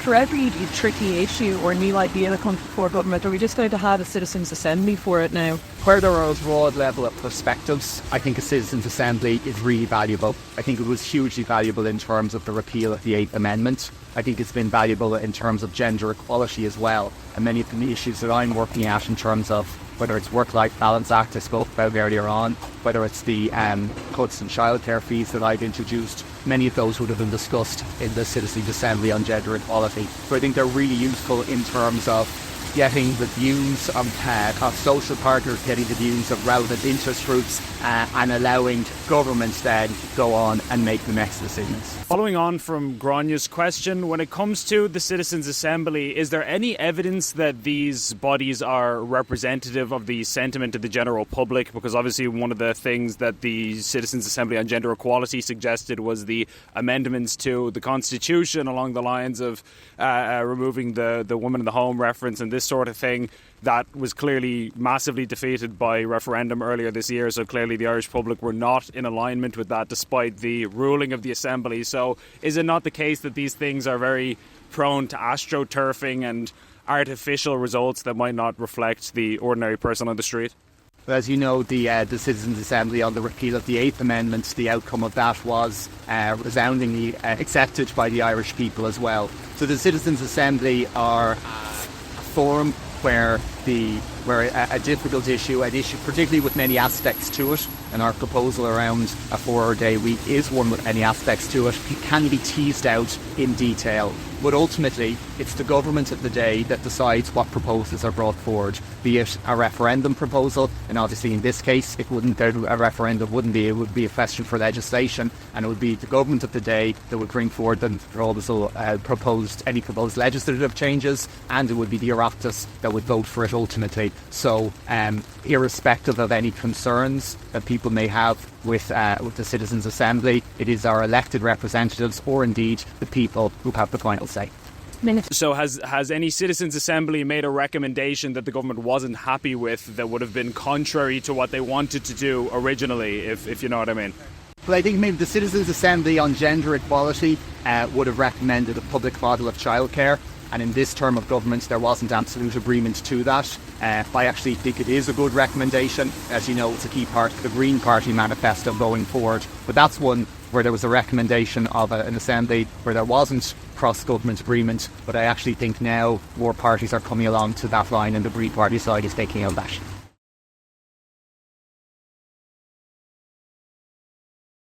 for every tricky issue or new idea that comes before government, are we just going to have a citizens' assembly for it now? Where there are a broad level of perspectives, I think a citizens' assembly is really valuable. I think it was hugely valuable in terms of the repeal of the 8th Amendment. I think it's been valuable in terms of gender equality as well. And many of the issues that I'm working at in terms of whether it's Work-Life Balance Act I spoke about earlier on, whether it's the cuts in childcare fees that I've introduced, many of those would have been discussed in the Citizens' Assembly on gender equality. So I think they're really useful in terms of getting the views of social partners, getting the views of relevant interest groups, and allowing governments then go on and make the next decisions. Following on from Gráinne's question, when it comes to the Citizens' Assembly, is there any evidence that these bodies are representative of the sentiment of the general public? Because obviously one of the things that the Citizens' Assembly on Gender Equality suggested was the amendments to the Constitution along the lines of removing the woman in the home reference and this sort of thing. That was clearly massively defeated by referendum earlier this year, so clearly the Irish public were not in alignment with that despite the ruling of the Assembly. So is it not the case that these things are very prone to astroturfing and artificial results that might not reflect the ordinary person on the street? Well, as you know, the Citizens' Assembly on the repeal of the 8th Amendment, the outcome of that was resoundingly accepted by the Irish people as well. So the Citizens' Assembly are a forum where a difficult issue, an issue particularly with many aspects to it, and our proposal around a 4-day week is one with many aspects to it, can be teased out in detail. But ultimately, it's the government of the day that decides what proposals are brought forward, be it a referendum proposal, and obviously in this case, it would be a question for legislation, and it would be the government of the day that would bring forward the proposed legislative changes, and it would be the Oireachtas that would vote for it ultimately. So, irrespective of any concerns that people may have with the Citizens' Assembly, it is our elected representatives, or indeed the people, who have the final say. So has any Citizens' Assembly made a recommendation that the government wasn't happy with that would have been contrary to what they wanted to do originally, if you know what I mean? Well, I think maybe the Citizens' Assembly on gender equality would have recommended a public model of childcare, and in this term of government there wasn't absolute agreement to that. I actually think it is a good recommendation. As you know, it's a key part of the Green Party manifesto going forward, but that's one where there was a recommendation of an assembly where there wasn't cross-government agreement, but I actually think now more parties are coming along to that line and the Green Party side is taking out that.